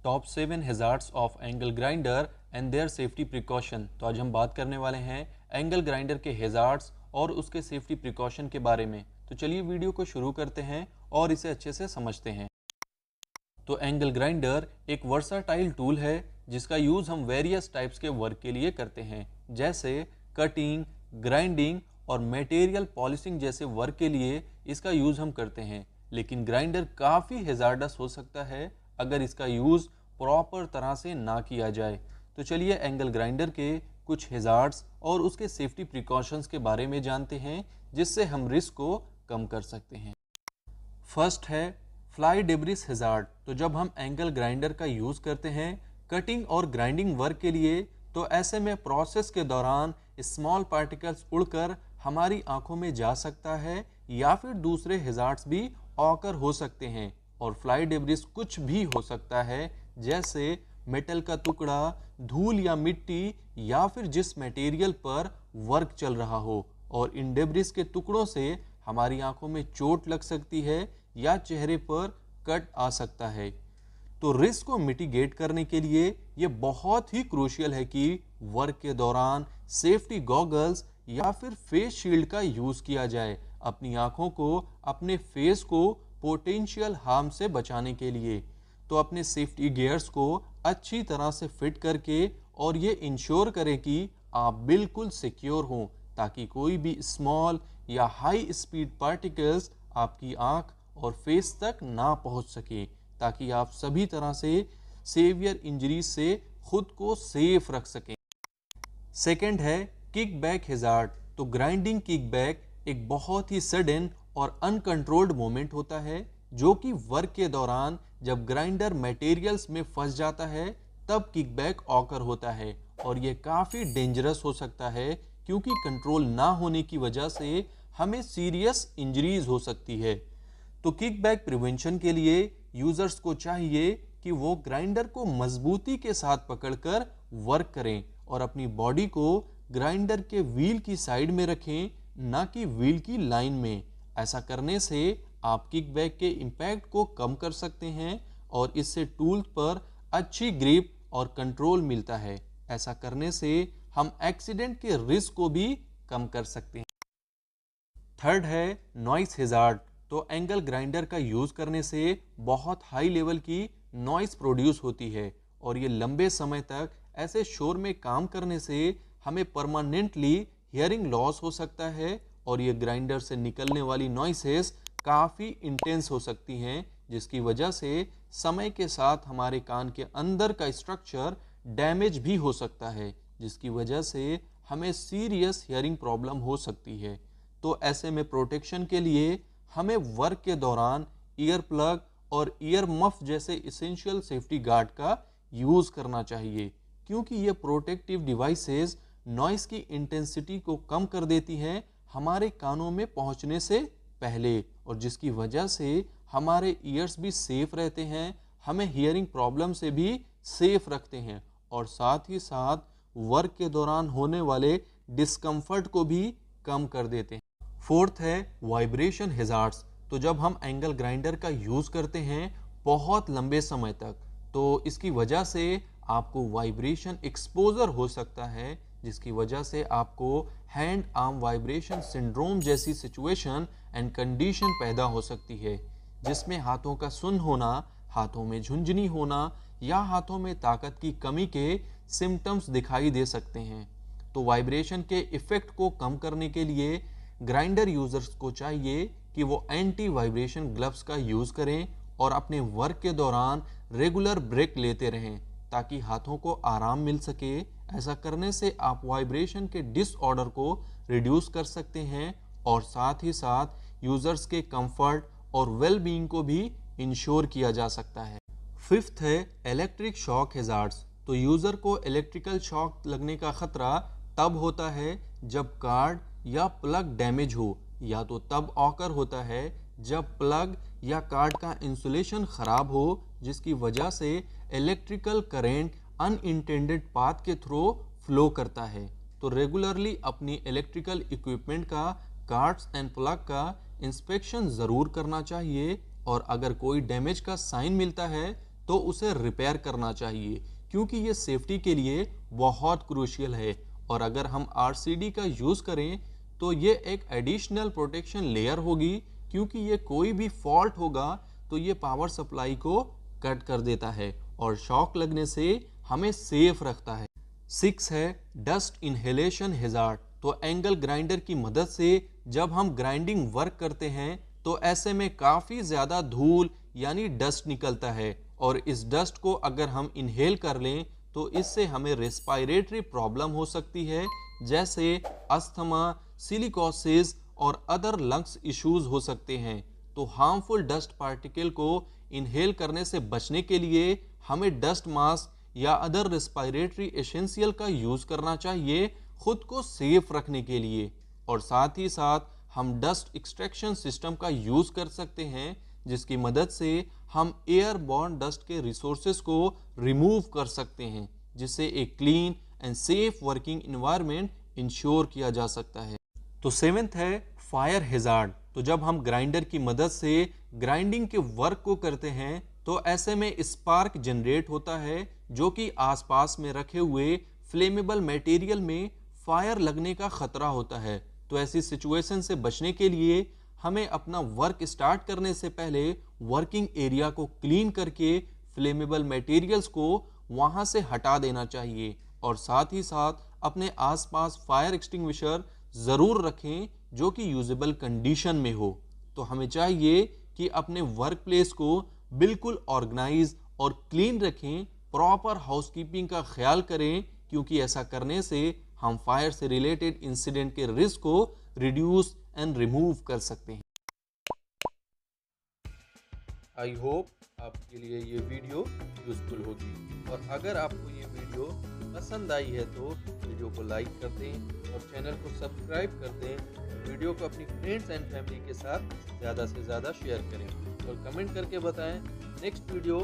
Top 7 hazards of angle grinder and their safety precaution. तो आज हम बात करने वाले हैं एंगल ग्राइंडर के हैज़ार्ड्स और उसके सेफ्टी प्रिकॉशन के बारे में। तो चलिए वीडियो को शुरू करते हैं और इसे अच्छे से समझते हैं। तो एंगल ग्राइंडर एक वर्साटाइल टूल है जिसका यूज़ हम वेरियस टाइप्स के वर्क के लिए करते हैं, जैसे कटिंग, ग्राइंडिंग और मटेरियल पॉलिशिंग जैसे वर्क के लिए इसका यूज़ हम करते हैं। लेकिन ग्राइंडर काफ़ी हैज़ार्डस हो सकता है अगर इसका यूज़ प्रॉपर तरह से ना किया जाए। तो चलिए एंगल ग्राइंडर के कुछ हैज़ार्ड्स और उसके सेफ्टी प्रिकॉशंस के बारे में जानते हैं, जिससे हम रिस्क को कम कर सकते हैं। फर्स्ट है फ्लाई डेब्रिस हैज़ार्ड। तो जब हम एंगल ग्राइंडर का यूज़ करते हैं कटिंग और ग्राइंडिंग वर्क के लिए, तो ऐसे में प्रोसेस के दौरान स्मॉल पार्टिकल्स उड़कर हमारी आंखों में जा सकता है या फिर दूसरे हैज़ार्ड्स भी ऑकर हो सकते हैं। और फ्लाई डेब्रिस कुछ भी हो सकता है, जैसे मेटल का टुकड़ा, धूल या मिट्टी, या फिर जिस मटेरियल पर वर्क चल रहा हो। और इन डेब्रिस के टुकड़ों से हमारी आंखों में चोट लग सकती है या चेहरे पर कट आ सकता है। तो रिस्क को मिटिगेट करने के लिए ये बहुत ही क्रूशियल है कि वर्क के दौरान सेफ्टी गॉगल्स या फिर फेस शील्ड का यूज किया जाए, अपनी आंखों को, अपने फेस को पोटेंशियल हार्म से बचाने के लिए। तो अपने सेफ्टी गियर्स को अच्छी तरह से फिट करके और ये इंश्योर करें कि आप बिल्कुल सिक्योर हों, ताकि कोई भी स्मॉल या हाई स्पीड पार्टिकल्स आपकी आंख और फेस तक ना पहुंच सके, ताकि आप सभी तरह से सेवियर इंजरीज से खुद को सेफ रख सकें। सेकंड है किक बैक हैज़ार्ड। तो ग्राइंडिंग किक बैक एक बहुत ही सडन और अनकंट्रोल्ड मोमेंट होता है, जो कि वर्क के दौरान जब ग्राइंडर मटेरियल्स में फंस जाता है तब किक बैक ऑकर होता है। और ये काफ़ी डेंजरस हो सकता है, क्योंकि कंट्रोल ना होने की वजह से हमें सीरियस इंजरीज हो सकती है। तो किक बैक प्रिवेंशन के लिए यूजर्स को चाहिए कि वो ग्राइंडर को मजबूती के साथ पकड़कर वर्क करें और अपनी बॉडी को ग्राइंडर के व्हील की साइड में रखें, ना कि व्हील की लाइन में। ऐसा करने से आप किक बैक के इम्पैक्ट को कम कर सकते हैं और इससे टूल पर अच्छी ग्रिप और कंट्रोल मिलता है। ऐसा करने से हम एक्सीडेंट के रिस्क को भी कम कर सकते हैं। थर्ड है नॉइस हैज़ार्ड। तो एंगल ग्राइंडर का यूज़ करने से बहुत हाई लेवल की नॉइस प्रोड्यूस होती है और ये लंबे समय तक ऐसे शोर में काम करने से हमें परमानेंटली हियरिंग लॉस हो सकता है। और ये ग्राइंडर से निकलने वाली नॉइसेस काफ़ी इंटेंस हो सकती हैं, जिसकी वजह से समय के साथ हमारे कान के अंदर का स्ट्रक्चर डैमेज भी हो सकता है, जिसकी वजह से हमें सीरियस हियरिंग प्रॉब्लम हो सकती है। तो ऐसे में प्रोटेक्शन के लिए हमें वर्क के दौरान ईयर प्लग और ईयर मफ जैसे इसेंशियल सेफ्टी गार्ड का यूज़ करना चाहिए, क्योंकि ये प्रोटेक्टिव डिवाइसेस नॉइस की इंटेंसिटी को कम कर देती हैं हमारे कानों में पहुंचने से पहले, और जिसकी वजह से हमारे ईयर्स भी सेफ रहते हैं, हमें हियरिंग प्रॉब्लम से भी सेफ रखते हैं और साथ ही साथ वर्क के दौरान होने वाले डिस्कम्फर्ट को भी कम कर देते हैं। फोर्थ है वाइब्रेशन हैज़ार्ड्स। तो जब हम एंगल ग्राइंडर का यूज़ करते हैं बहुत लंबे समय तक, तो इसकी वजह से आपको वाइब्रेशन एक्सपोजर हो सकता है, जिसकी वजह से आपको हैंड आर्म वाइब्रेशन सिंड्रोम जैसी सिचुएशन एंड कंडीशन पैदा हो सकती है, जिसमें हाथों का सुन्न होना, हाथों में झुंझुनी होना या हाथों में ताकत की कमी के सिम्टम्स दिखाई दे सकते हैं। तो वाइब्रेशन के इफ़ेक्ट को कम करने के लिए ग्राइंडर यूजर्स को चाहिए कि वो एंटी वाइब्रेशन ग्लव्स का यूज़ करें और अपने वर्क के दौरान रेगुलर ब्रेक लेते रहें, ताकि हाथों को आराम मिल सके। ऐसा करने से आप वाइब्रेशन के डिसऑर्डर को रिड्यूस कर सकते हैं और साथ ही साथ यूजर्स के कंफर्ट और वेल बीइंग को भी इंश्योर किया जा सकता है। फिफ्थ है इलेक्ट्रिक शॉक हैज़ार्ड्स। तो यूज़र को इलेक्ट्रिकल शॉक लगने का खतरा तब होता है जब कार्ड या प्लग डैमेज हो, या तो तब ऑकर होता है जब प्लग या कार्ड का इंसुलेशन खराब हो, जिसकी वजह से इलेक्ट्रिकल करंट अनइंटेंडेड पाथ के थ्रू फ्लो करता है। तो रेगुलरली अपनी इलेक्ट्रिकल इक्विपमेंट का, कार्ड्स एंड प्लग का इंस्पेक्शन ज़रूर करना चाहिए और अगर कोई डैमेज का साइन मिलता है तो उसे रिपेयर करना चाहिए, क्योंकि ये सेफ्टी के लिए बहुत क्रूशियल है। और अगर हम RCD का यूज़ करें तो ये एक एडिशनल प्रोटेक्शन लेयर होगी, क्योंकि ये कोई भी फॉल्ट होगा तो ये पावर सप्लाई को कट कर देता है और शॉक लगने से हमें सेफ रखता है। 6 है डस्ट इनहेलेशन हैजार्ड। तो एंगल ग्राइंडर की मदद से जब हम ग्राइंडिंग वर्क करते हैं तो ऐसे में काफ़ी ज़्यादा धूल यानी डस्ट निकलता है, और इस डस्ट को अगर हम इनहेल कर लें तो इससे हमें रेस्पिरेटरी प्रॉब्लम हो सकती है, जैसे अस्थमा, सिलिकोसिस और अदर लंग्स इश्यूज हो सकते हैं। तो हार्मफुल डस्ट पार्टिकल को इनहेल करने से बचने के लिए हमें डस्ट मास्क या अदर रेस्पिरेटरी एसेंशियल का यूज़ करना चाहिए खुद को सेफ रखने के लिए। और साथ ही साथ हम डस्ट एक्सट्रैक्शन सिस्टम का यूज़ कर सकते हैं, जिसकी मदद से हम एयरबॉर्न डस्ट के रिसोर्सेज को रिमूव कर सकते हैं, जिससे एक clean and safe working environment ensure किया जा सकता है। तो 7th है फायर हैजार्ड। तो जब हम ग्राइंडर की मदद से ग्राइंडिंग के वर्क को करते हैं तो ऐसे में स्पार्क जनरेट होता है, जो कि आसपास में रखे हुए फ्लेमेबल मटेरियल में फायर लगने का खतरा होता है। तो ऐसी सिचुएशन से बचने के लिए हमें अपना वर्क स्टार्ट करने से पहले वर्किंग एरिया को क्लीन करके फ्लेमेबल मटेरियल्स को वहां से हटा देना चाहिए, और साथ ही साथ अपने आसपास फायर एक्सटिंग्विशर ज़रूर रखें जो कि यूजेबल कंडीशन में हो। तो हमें चाहिए कि अपने वर्क प्लेस को बिल्कुल ऑर्गेनाइज और क्लीन रखें, प्रॉपर हाउसकीपिंग का ख्याल करें, क्योंकि ऐसा करने से हम फायर से रिलेटेड इंसिडेंट के रिस्क को रिड्यूस एंड रिमूव कर सकते हैं। आई होप आपके लिए ये वीडियो यूजफुल होगी, और अगर आपको ये वीडियो पसंद आई है तो वीडियो को लाइक कर दें और चैनल को सब्सक्राइब कर दें। वीडियो को अपनी फ्रेंड्स एंड फैमिली के साथ ज़्यादा से ज़्यादा शेयर करें और कमेंट करके बताएं नेक्स्ट वीडियो